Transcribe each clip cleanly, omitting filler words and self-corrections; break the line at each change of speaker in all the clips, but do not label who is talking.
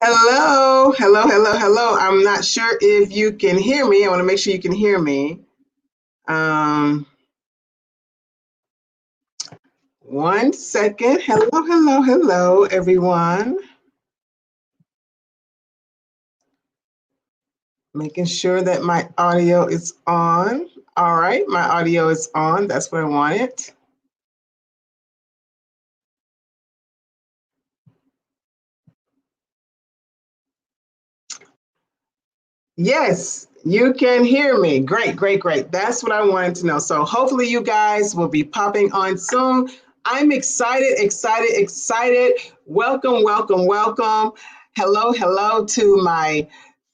Hello, hello, hello, hello. I'm not sure if you can hear me. I want to make sure you can hear me. Um, One second. Hello, hello, hello, everyone. Making sure that my audio is on. All right, my audio is on. That's what I wanted. Yes, you can hear me. Great, great, great. That's what I wanted to know. So hopefully you guys will be popping on soon. I'm excited, excited, excited. Welcome, welcome, welcome. Hello, hello to my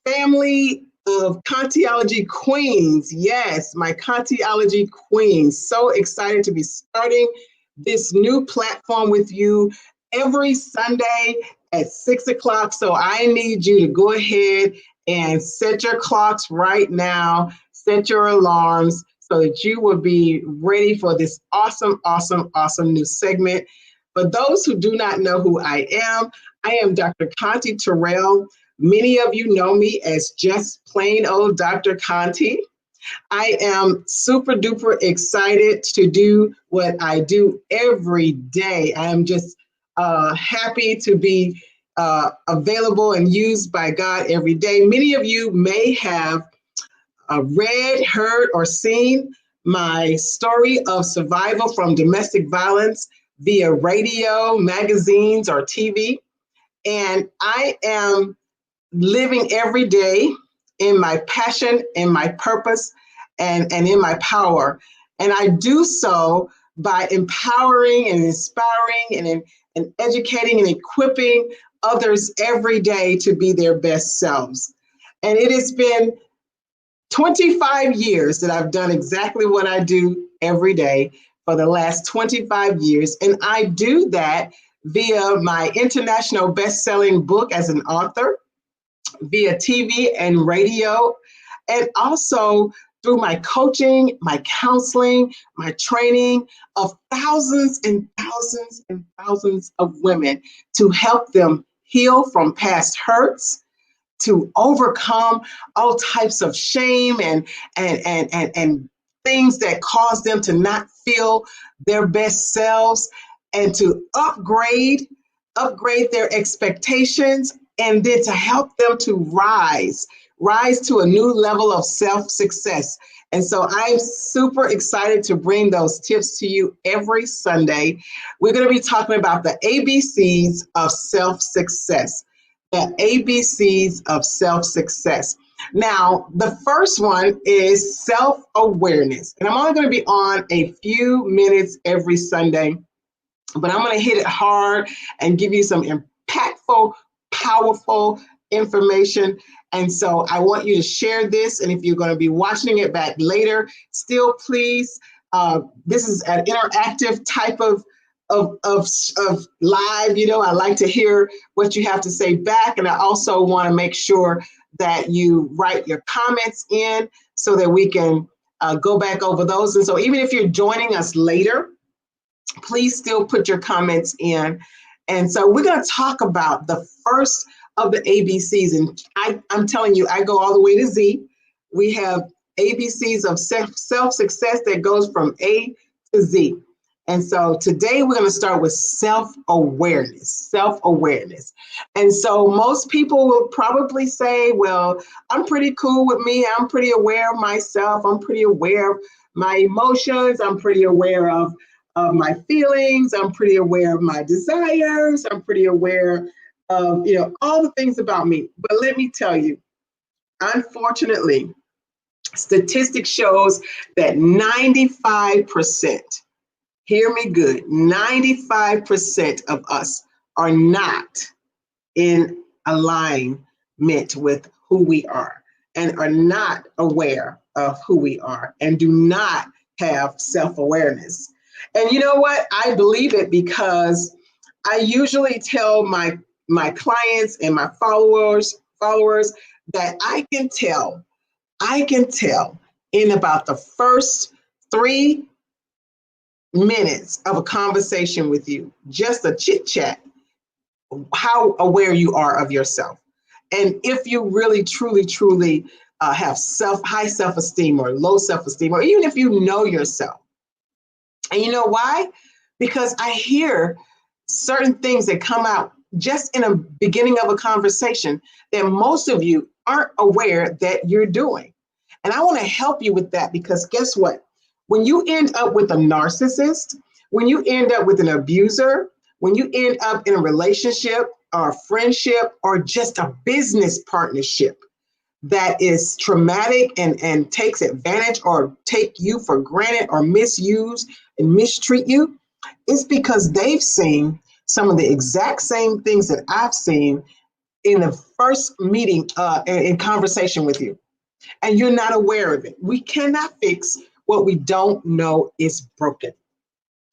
family of Conteology Queens. Yes, my Conteology Queens. So excited to be starting this new platform with you every Sunday at 6 o'clock. So I need you to go ahead and set your clocks right now, set your alarms so that you will be ready for this awesome, awesome, awesome new segment. For those who do not know who I am Dr. Conte Terrell. Many of you know me as just plain old Dr. Conte. I am super duper excited to do what I do every day. I am just happy to be available and used by God every day. Many of you may have read, heard, or seen my story of survival from domestic violence via radio, magazines, or TV. And I am living every day in my passion, in my purpose, and in my power. And I do so by empowering and inspiring and educating and equipping others every day to be their best selves. And it has been 25 years that I've done exactly what I do every day for the last 25 years. And I do that via my international best-selling book as an author, via TV and radio, and also through my coaching, my counseling, my training of thousands and thousands and thousands of women to help them heal from past hurts, to overcome all types of shame and things that cause them to not feel their best selves, and to upgrade their expectations, and then to help them to rise to a new level of self success. And so I'm super excited to bring those tips to you every Sunday. We're going to be talking about the ABCs of self success. The ABCs of self success. Now, the first one is self awareness. And I'm only going to be on a few minutes every Sunday, but I'm going to hit it hard and give you some impactful, powerful information. And so I want you to share this. And if you're going to be watching it back later, still please, this is an interactive type of live. I like to hear what you have to say back. And I also want to make sure that you write your comments in so that we can go back over those. And so even if you're joining us later, please still put your comments in. And so we're going to talk about the first of the ABCs. And I'm telling you, I go all the way to Z. We have ABCs of self-success that goes from A to Z. And so today we're going to start with self-awareness, self-awareness. And so most people will probably say, well, I'm pretty cool with me. I'm pretty aware of myself. I'm pretty aware of my emotions. I'm pretty aware of my feelings. I'm pretty aware of my desires. I'm pretty aware of, all the things about me. But let me tell you, unfortunately, statistics shows that 95%, hear me good, 95% of us are not in alignment with who we are, and are not aware of who we are, and do not have self-awareness. And you know what? I believe it because I usually tell my clients and my followers that I can tell in about the first 3 minutes of a conversation with you, just a chit chat, how aware you are of yourself. And if you really, truly, truly have high self-esteem or low self-esteem, or even if you know yourself. And you know why? Because I hear certain things that come out just in a beginning of a conversation that most of you aren't aware that you're doing. And I want to help you with that, because guess what? When you end up with a narcissist, when you end up with an abuser, when you end up in a relationship or a friendship or just a business partnership that is traumatic and takes advantage or take you for granted or misuse and mistreat you, it's because they've seen some of the exact same things that I've seen in the first meeting in conversation with you, and you're not aware of it. We cannot fix what we don't know is broken.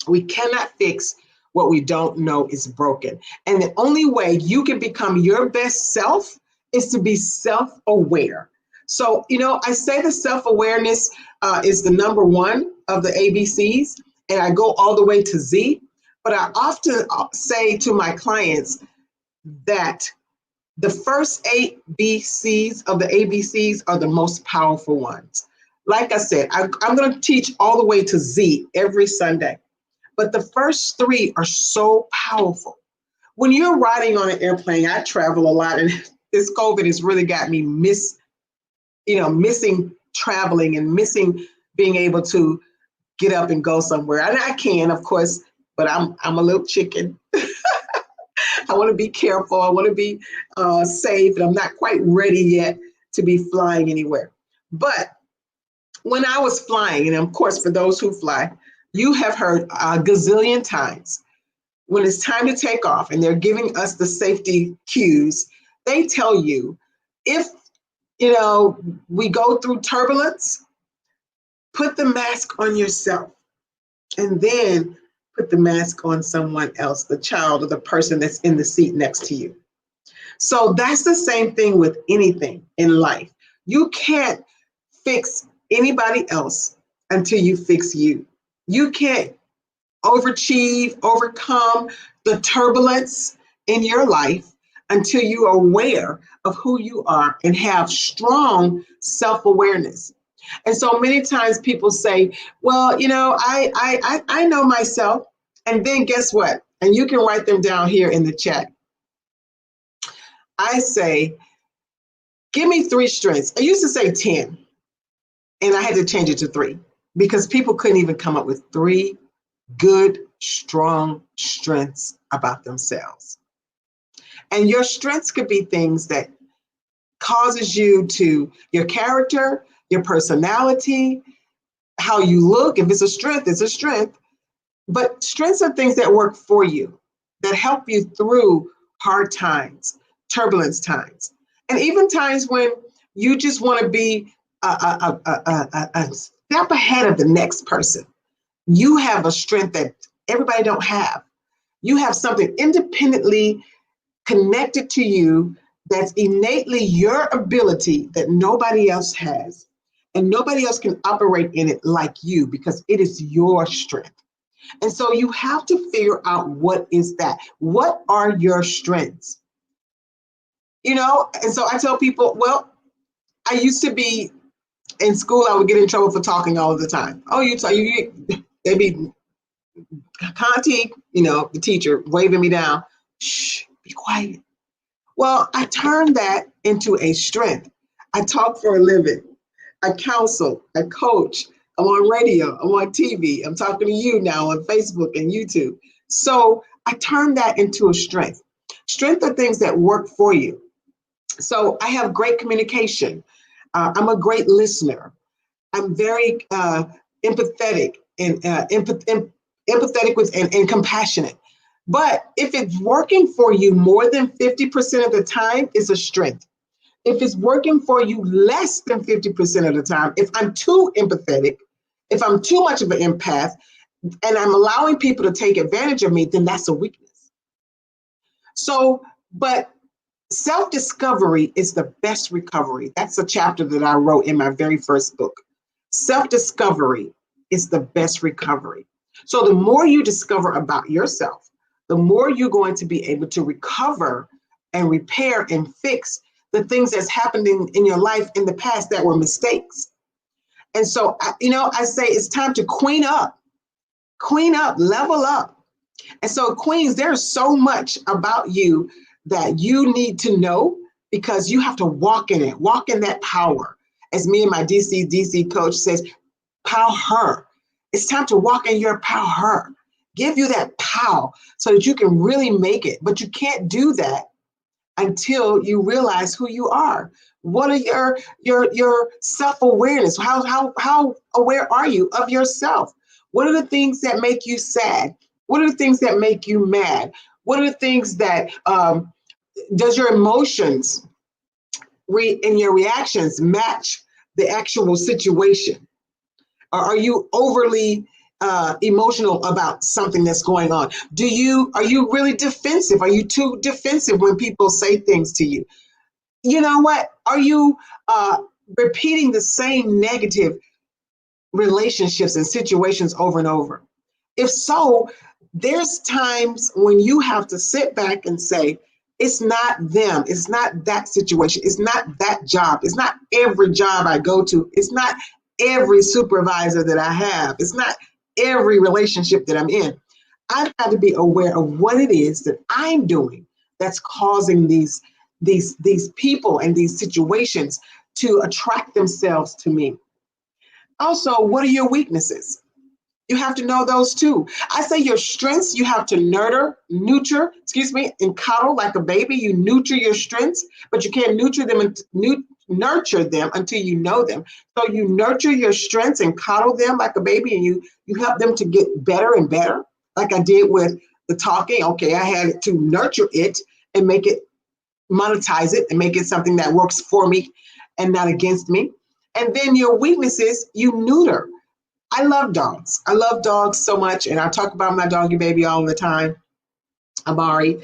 We cannot fix what we don't know is broken. And the only way you can become your best self is to be self-aware. So, I say the self-awareness is the number one of the ABCs, and I go all the way to Z. But I often say to my clients that the first 8 BCs of the ABCs are the most powerful ones. Like I said, I'm going to teach all the way to Z every Sunday. But the first 3 are so powerful. When you're riding on an airplane, I travel a lot, and this COVID has really got me missing traveling and missing being able to get up and go somewhere. And I can, of course, but I'm a little chicken. I want to be careful. I want to be safe, and I'm not quite ready yet to be flying anywhere. But when I was flying, and of course, for those who fly, you have heard a gazillion times when it's time to take off and they're giving us the safety cues, they tell you, if we go through turbulence, put the mask on yourself and then put the mask on someone else, the child or the person that's in the seat next to you. So that's the same thing with anything in life. You can't fix anybody else until you fix you. You can't overcome the turbulence in your life until you are aware of who you are and have strong self-awareness. And so many times people say, well, I know myself. And then guess what? And you can write them down here in the chat. I say, give me 3 strengths. I used to say 10, and I had to change it to 3 because people couldn't even come up with 3 good, strong strengths about themselves. And your strengths could be things that causes you to, your character, your personality, how you look. If it's a strength, it's a strength. But strengths are things that work for you, that help you through hard times, turbulence times, and even times when you just want to be a step ahead of the next person. You have a strength that everybody don't have. You have something independently connected to you that's innately your ability that nobody else has. And nobody else can operate in it like you because it is your strength. And so you have to figure out, what is that? What are your strengths? And so I tell people, well, I used to be in school, I would get in trouble for talking all of the time. Oh, they'd be Conte, the teacher waving me down. Shh, be quiet. Well, I turned that into a strength. I talk for a living. I counsel, I coach. I'm on radio, I'm on TV. I'm talking to you now on Facebook and YouTube. So I turned that into a strength. Strength are things that work for you. So I have great communication. I'm a great listener. I'm very empathetic and empathetic with and compassionate. But if it's working for you more than 50% of the time, it's a strength. If it's working for you less than 50% of the time, if I'm too empathetic, if I'm too much of an empath, and I'm allowing people to take advantage of me, then that's a weakness. So, but self-discovery is the best recovery. That's a chapter that I wrote in my very first book. Self-discovery is the best recovery. So the more you discover about yourself, the more you're going to be able to recover and repair and fix the things that's happened in your life in the past that were mistakes. And so, I say it's time to queen up, level up. And so, queens, there's so much about you that you need to know, because you have to walk in it, walk in that power. As me and my DC coach says, power. It's time to walk in your power. Give you that power so that you can really make it. But you can't do that until you realize who you are. What are your self-awareness? How aware are you of yourself? What are the things that make you sad? What are the things that make you mad? What are the things that does your emotions and your reactions match the actual situation? Or are you overly emotional about something that's going on? Are you really defensive? Are you too defensive when people say things to you? You know what? Are you repeating the same negative relationships and situations over and over? If so, there's times when you have to sit back and say, it's not them. It's not that situation. It's not that job. It's not every job I go to. It's not every supervisor that I have. It's not every relationship that I'm in. I've got to be aware of what it is that I'm doing that's causing these people and these situations to attract themselves to me. Also, what are your weaknesses? You have to know those too. I say your strengths, you have to nurture, and cuddle like a baby. You nurture your strengths, but you can't nurture them until you know them. So you nurture your strengths and coddle them like a baby, and you help them to get better and better. Like I did with the talking. Okay, I had to nurture it and make it, monetize it, and make it something that works for me and not against me. And then your weaknesses, you neuter. I love dogs. I love dogs so much. And I talk about my doggy baby all the time, Amari.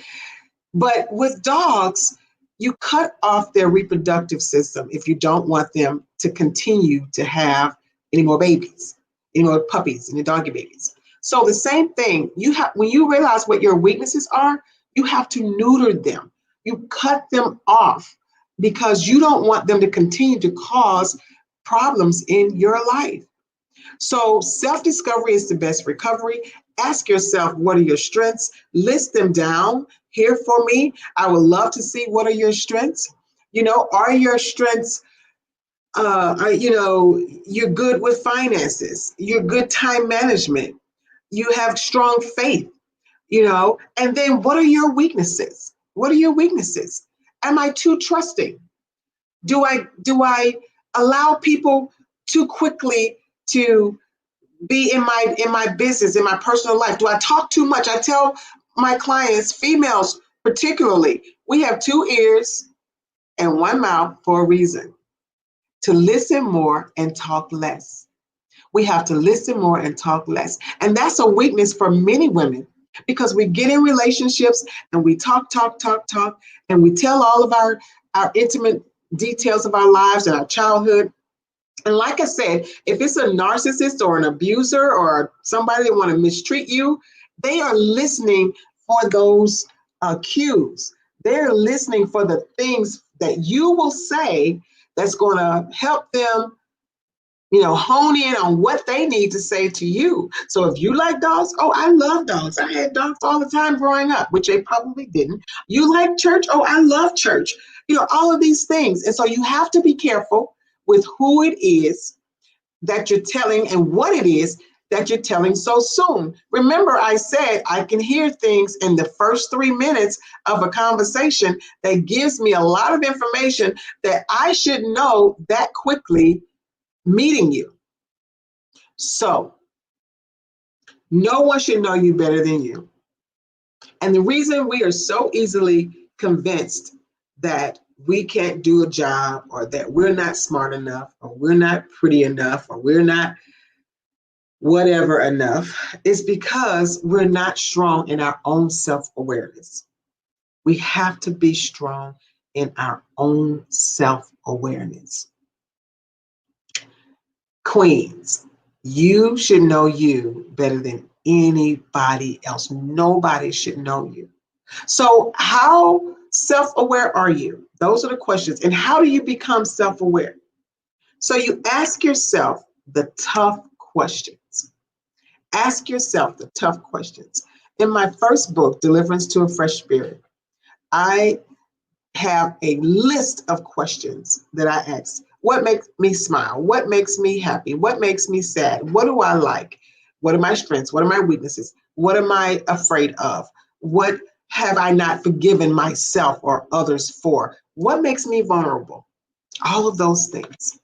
But with dogs, you cut off their reproductive system if you don't want them to continue to have any more babies, any more puppies, any doggy babies. So the same thing, when you realize what your weaknesses are, you have to neuter them. You cut them off because you don't want them to continue to cause problems in your life. So self-discovery is the best recovery. Ask yourself, what are your strengths? List them down here for me. I would love to see, what are your strengths? Are your strengths, you're good with finances. You're good time management. You have strong faith, and then what are your weaknesses? What are your weaknesses? Am I too trusting? Do I allow people too quickly to be in my business, in my personal life? Do I talk too much? I tell my clients, females particularly, we have 2 ears and 1 mouth for a reason: to listen more and talk less. We have to listen more and talk less. And that's a weakness for many women, because we get in relationships and we talk, and we tell all of our intimate details of our lives and our childhood. And like I said, if it's a narcissist or an abuser or somebody that want to mistreat you, they are listening for those cues. They're listening for the things that you will say that's going to help them, hone in on what they need to say to you. So if you like dogs, oh, I love dogs. I had dogs all the time growing up, which they probably didn't. You like church? Oh, I love church. All of these things. And so you have to be careful with who it is that you're telling and what it is that you're telling so soon. Remember, I said I can hear things in the first 3 minutes of a conversation that gives me a lot of information that I should know that quickly meeting you. So no one should know you better than you. And the reason we are so easily convinced that we can't do a job, or that we're not smart enough, or we're not pretty enough, or we're not whatever enough, is because we're not strong in our own self-awareness. We have to be strong in our own self-awareness. Queens, you should know you better than anybody else. Nobody should know you. So how self-aware are you? Those are the questions. And how do you become self-aware? So you ask yourself the tough questions. Ask yourself the tough questions. In my first book, Deliverance to a Fresh Spirit, I have a list of questions that I ask. What makes me smile? What makes me happy? What makes me sad? What do I like? What are my strengths? What are my weaknesses? What am I afraid of? What have I not forgiven myself or others for? What makes me vulnerable? All of those things.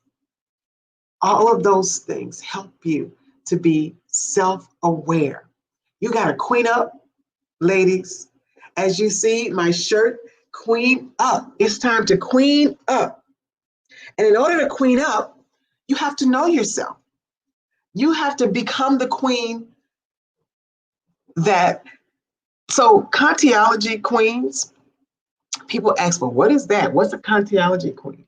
All of those things help you to be self-aware. You got to queen up, ladies. As you see, my shirt, queen up. It's time to queen up. And in order to queen up, you have to know yourself. You have to become the queen that, so Conteology queens, people ask, well, what is that? What's a Conteology queen?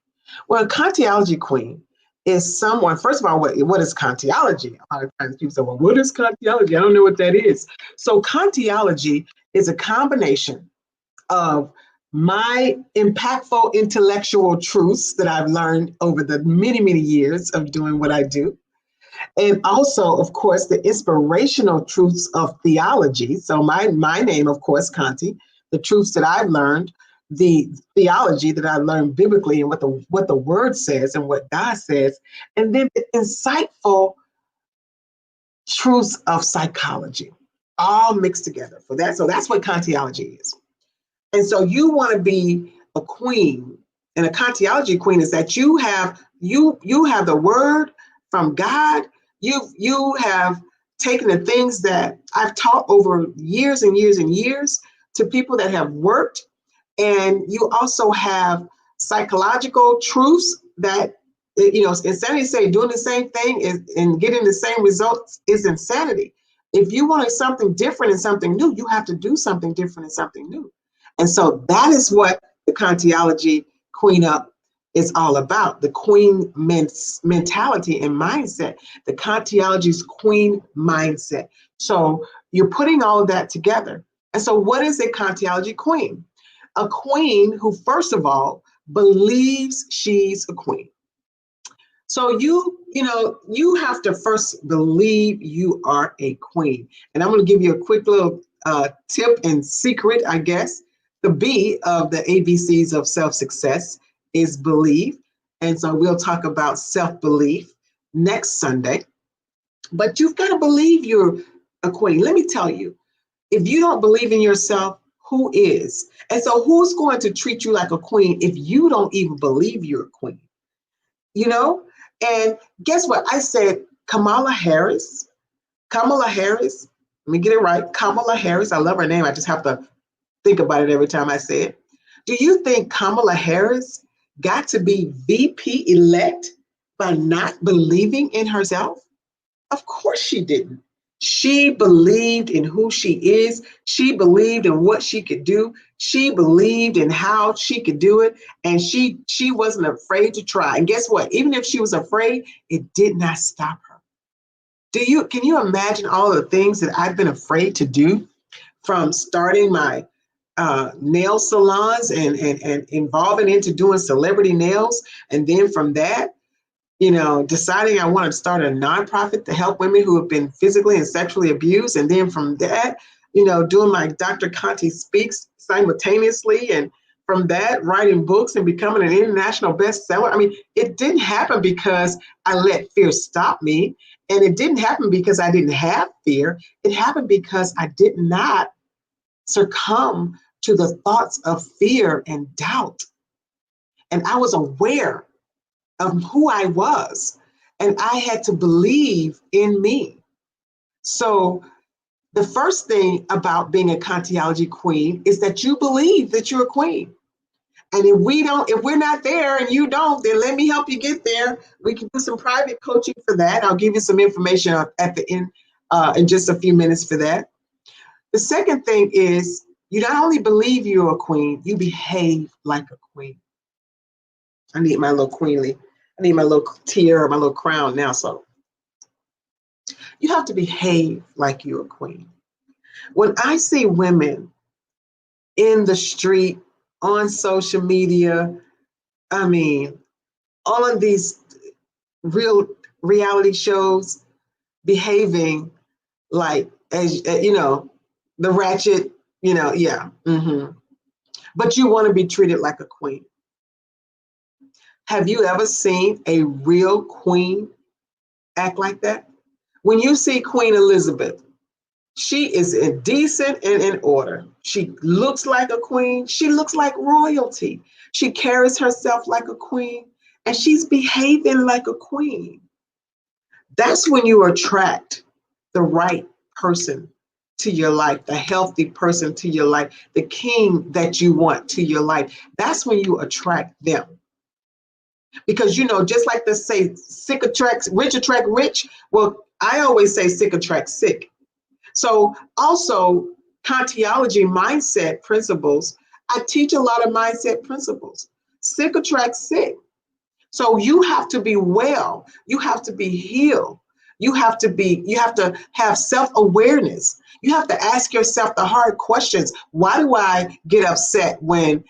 Well, a Conteology queen is someone, first of all, what is Conteology? A lot of times people say, well, what is Conteology? I don't know what that is. So Conteology is a combination of my impactful intellectual truths that I've learned over the many, many years of doing what I do. And also, of course, the inspirational truths of theology. So my name, of course, Conte, the truths that I've learned, the theology that I learned biblically and what the word says and what God says, and then the insightful truths of psychology, all mixed together for that. So that's what Conteology is. And so you want to be a queen, and a Conteology queen is that you have the word from God. You have taken the things that I've taught over years and years and years to people that have worked, and you also have psychological truths that, insanity say doing the same thing and getting the same results is insanity. If you want something different and something new, you have to do something different and something new. And so that is what the Conteology Queen Up is all about, the queen mentality and mindset, the Conteology's queen mindset. So you're putting all of that together. And so what is a Conteology queen? A queen who, first of all, believes she's a queen. So you have to first believe you are a queen. And I'm going to give you a quick little tip and secret, I guess. The B of the ABCs of self-success is believe. And so we'll talk about self-belief next Sunday. But you've got to believe you're a queen. Let me tell you, if you don't believe in yourself, who is? And so who's going to treat you like a queen if you don't even believe you're a queen? And guess what? I said Kamala Harris. Let me get it right. Kamala Harris. I love her name. I just have to think about it every time I say it. Do you think Kamala Harris got to be VP elect by not believing in herself? Of course she didn't. She believed in who she is. She believed in what she could do. She believed in how she could do it. And she wasn't afraid to try. And guess what? Even if she was afraid, it did not stop her. Can you imagine all the things that I've been afraid to do, from starting my nail salons and involving into doing celebrity nails, and then from that, deciding I want to start a nonprofit to help women who have been physically and sexually abused. And then from that, doing my Dr. Conte Speaks simultaneously. And from that, writing books and becoming an international bestseller. I mean, it didn't happen because I let fear stop me. And it didn't happen because I didn't have fear. It happened because I did not succumb to the thoughts of fear and doubt. And I was aware of who I was, and I had to believe in me. So the first thing about being a Conteology queen is that you believe that you're a queen. And if we're not there and you don't, then let me help you get there. We can do some private coaching for that. I'll give you some information at the end in just a few minutes for that. The second thing is you not only believe you're a queen, you behave like a queen. I need my little tiara, my little crown now. So You have to behave like you're a queen. When I see women in the street, on social media, I mean, all of these real reality shows behaving like, as you know, the ratchet, yeah. But you want to be treated like a queen. Have you ever seen a real queen act like that? When you see Queen Elizabeth, she is decent and in order. She looks like a queen. She looks like royalty. She carries herself like a queen, and she's behaving like a queen. That's when you attract the right person to your life, the healthy person to your life, the king that you want to your life. That's when you attract them. Because, just like they say, sick attracts rich, attract rich. Well, I always say sick attracts sick. So also, Kantiology mindset principles, I teach a lot of mindset principles. Sick attracts sick. So you have to be well. You have to be healed. You have to have self-awareness. You have to ask yourself the hard questions. Why do I get upset when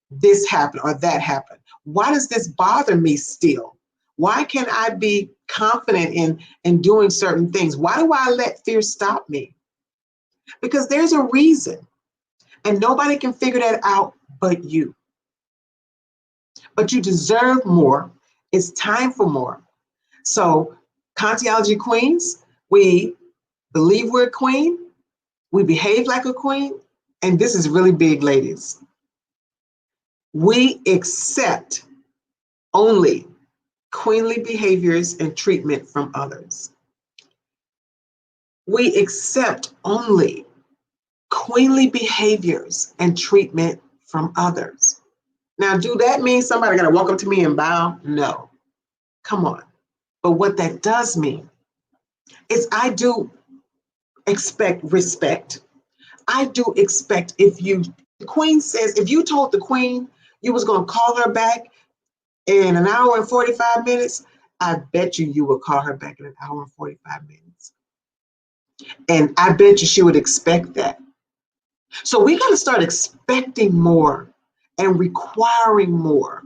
this happened or that happened? Why does this bother me still? Why can't I be confident in doing certain things? Why do I let fear stop me? Because there's a reason, and nobody can figure that out but you. But you deserve more. It's time for more. So, Kantiology queens, we believe we're a queen, we behave like a queen, and this is really big, ladies. We accept only queenly behaviors and treatment from others. We accept only queenly behaviors and treatment from others. Now, do that mean somebody got to walk up to me and bow? No. Come on. But what that does mean is I do expect respect. I do expect the queen says, if you told the queen you was going to call her back in an hour and 45 minutes, I bet you would call her back in an hour and 45 minutes. And I bet you she would expect that. So we got to start expecting more and requiring more.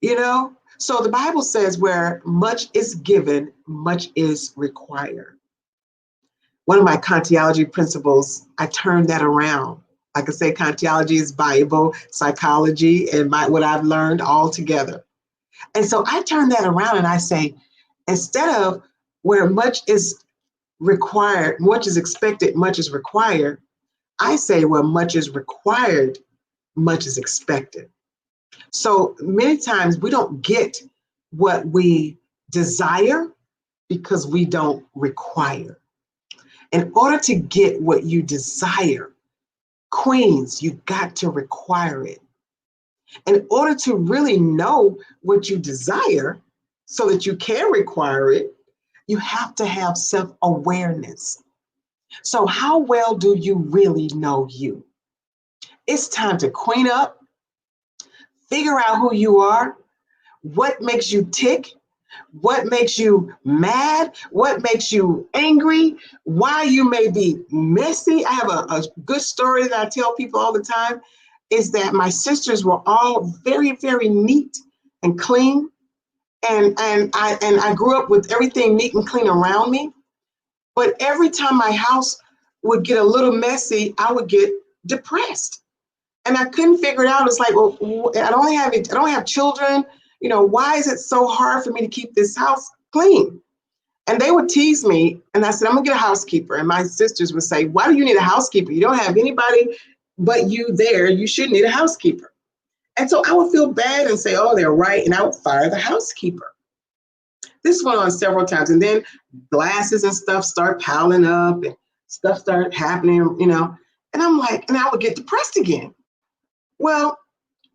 So the Bible says where much is given, much is required. One of my Kantiology principles, I turned that around. Like I say, Kantiology is Bible, psychology, and what I've learned all together. And so I turn that around and I say, instead of where much is required, much is expected, much is required, I say where much is required, much is expected. So many times we don't get what we desire because we don't require. In order to get what you desire, queens, you got to require it. In order to really know what you desire so that you can require it, you have to have self-awareness. So how well do you really know you? It's time to queen up, figure out who you are, what makes you tick, what makes you mad, what makes you angry, why you may be messy. I have a good story that I tell people all the time, is that my sisters were all very, very neat and clean. And I grew up with everything neat and clean around me. But every time my house would get a little messy, I would get depressed. And I couldn't figure it out. It's like, well, I don't have children. Why is it so hard for me to keep this house clean? And they would tease me. And I said, I'm gonna get a housekeeper. And my sisters would say, why do you need a housekeeper? You don't have anybody but you there. You should need a housekeeper. And so I would feel bad and say, oh, they're right. And I would fire the housekeeper. This went on several times. And then glasses and stuff start piling up and stuff started happening, And I'm like, and I would get depressed again. Well,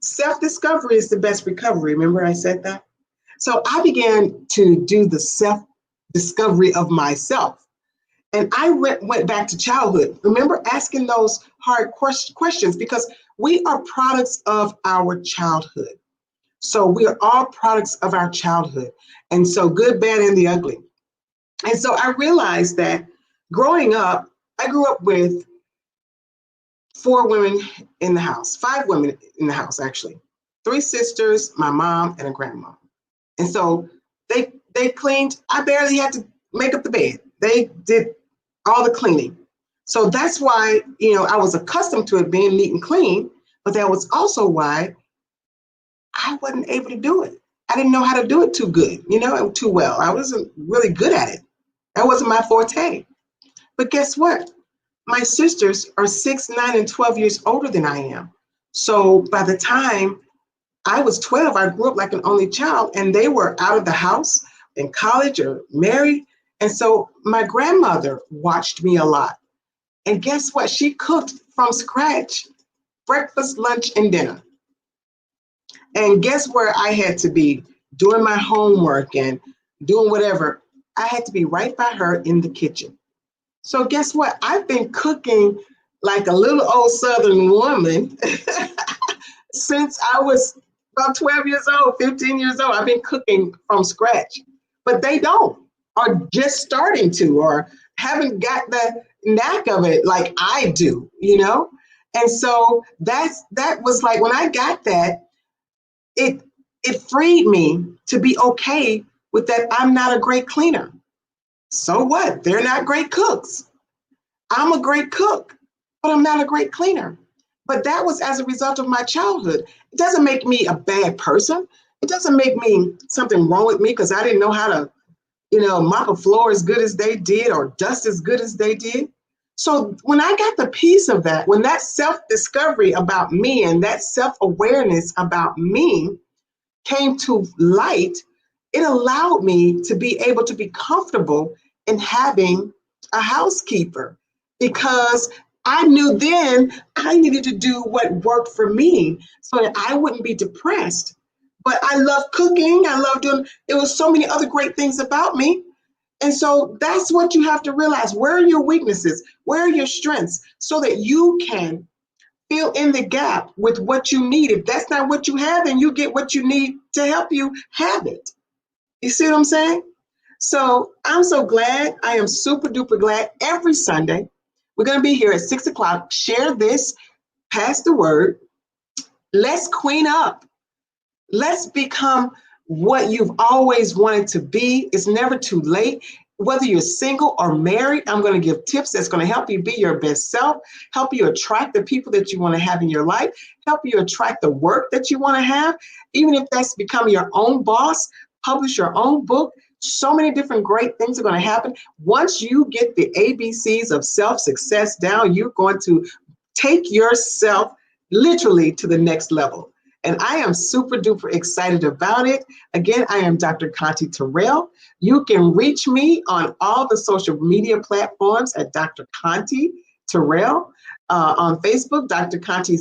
self-discovery is the best recovery. Remember I said that? So I began to do the self-discovery of myself. And I went back to childhood. Remember asking those hard questions, because we are products of our childhood. So we are all products of our childhood. And so good, bad, and the ugly. And so I realized that growing up, I grew up with 4 women in the house, 5 women in the house, actually. 3 sisters, my mom, and a grandma. And so they cleaned. I barely had to make up the bed. They did all the cleaning. So that's why, I was accustomed to it being neat and clean, but that was also why I wasn't able to do it. I didn't know how to do it too good, too well. I wasn't really good at it. That wasn't my forte. But guess what? My sisters are 6, 9, and 12 years older than I am. So by the time I was 12, I grew up like an only child, and they were out of the house in college or married. And so my grandmother watched me a lot. And guess what? She cooked from scratch, breakfast, lunch, and dinner. And guess where I had to be doing my homework and doing whatever? I had to be right by her in the kitchen. So guess what? I've been cooking like a little old Southern woman since I was about 12 years old, 15 years old. I've been cooking from scratch, but they don't, or just starting to, or haven't got the knack of it like I do, And so that was like, when I got that, it freed me to be okay with that. I'm not a great cleaner. So what? They're not great cooks. I'm a great cook, but I'm not a great cleaner. But that was as a result of my childhood. It doesn't make me a bad person. It doesn't make me something wrong with me because I didn't know how to, mop a floor as good as they did or dust as good as they did. So when I got the piece of that, when that self-discovery about me and that self-awareness about me came to light, it allowed me to be able to be comfortable in having a housekeeper, because I knew then I needed to do what worked for me so that I wouldn't be depressed. But I love cooking. I love doing, there was so many other great things about me. And so that's what you have to realize. Where are your weaknesses? Where are your strengths? So that you can fill in the gap with what you need. If that's not what you have, then you get what you need to help you have it. You see what I'm saying? So I'm so glad. I am super duper glad. Every Sunday, we're going to be here at 6 o'clock. Share this, pass the word. Let's queen up. Let's become what you've always wanted to be. It's never too late. Whether you're single or married, I'm going to give tips that's going to help you be your best self, help you attract the people that you want to have in your life, help you attract the work that you want to have, even if that's become your own boss, publish your own book. So many different great things are going to happen. Once you get the ABCs of self-success down, you're going to take yourself literally to the next level. And I am super duper excited about it. Again, I am Dr. Conte Terrell. You can reach me on all the social media platforms at Dr. Conte Terrell. On Facebook, Dr. Conte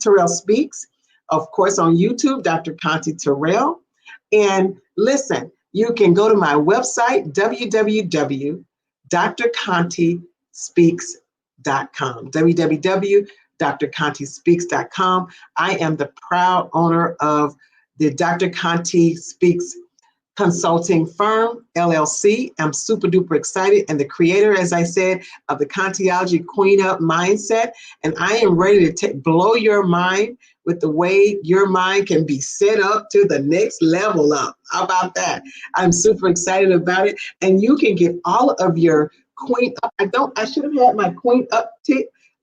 Terrell Speaks. Of course, on YouTube, Dr. Conte Terrell. And listen, you can go to my website, www.drcontespeaks.com. www.drcontespeaks.com. I am the proud owner of the Dr. Conte Speaks Consulting Firm, LLC. I'm super duper excited, and the creator, as I said, of the Conteology Queen Up Mindset. And I am ready to blow your mind with the way your mind can be set up to the next level up. How about that? I'm super excited about it. And you can get all of your Queen Up. I should have had my Queen Up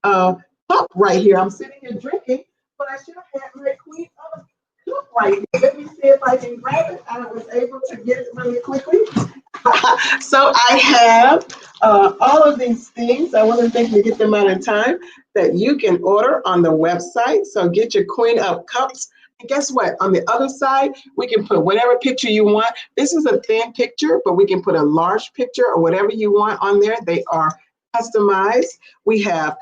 cup right here. I'm sitting here drinking, but I should have had my Queen Up cup right here. Let me see if I can grab it. I was able to get it really quickly. So I have all of these things. I want to thank you to get them out in time that you can order on the website. So get your Queen Up cups. And guess what? On the other side, we can put whatever picture you want. This is a thin picture, but we can put a large picture or whatever you want on there. They are customized. We have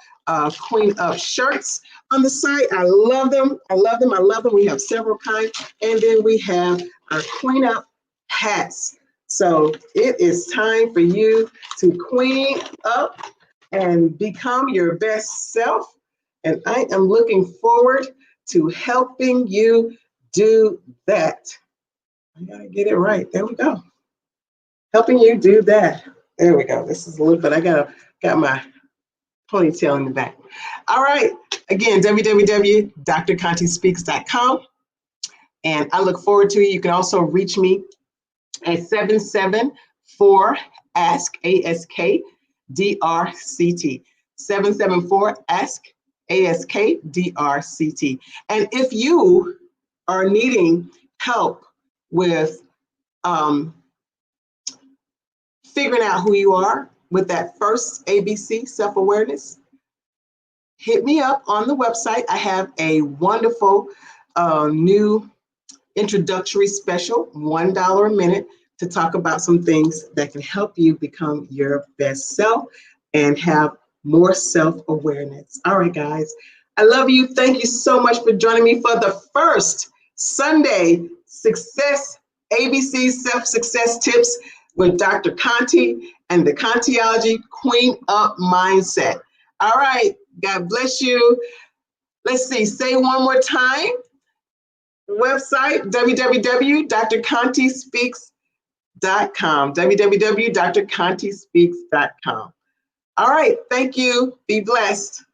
Queen Up shirts on the site. I love them. I love them. I love them. We have several kinds. And then we have our Queen Up hats. So it is time for you to queen up and become your best self. And I am looking forward to helping you do that. I gotta get it right. There we go. helping you do that. There we go. This is a little bit, got my ponytail in the back. All right. Again, www.drcontespeaks.com. And I look forward to it. You can also reach me at 774-ASK, ASK-DRCT. 774-ASK-DRCT. And if you are needing help with figuring out who you are with that first ABC, self-awareness, hit me up on the website. I have a wonderful new introductory special, $1 a minute, to talk about some things that can help you become your best self and have more self-awareness. All right, guys, I love you. Thank you so much for joining me for the first Sunday Success ABC Self-Success Tips with Dr. Conte and the Conteology Queen Up Mindset. All right, God bless you. Let's see, say one more time. Website, www.drcontespeaks.com, www.drcontespeaks.com. All right, thank you. Be blessed.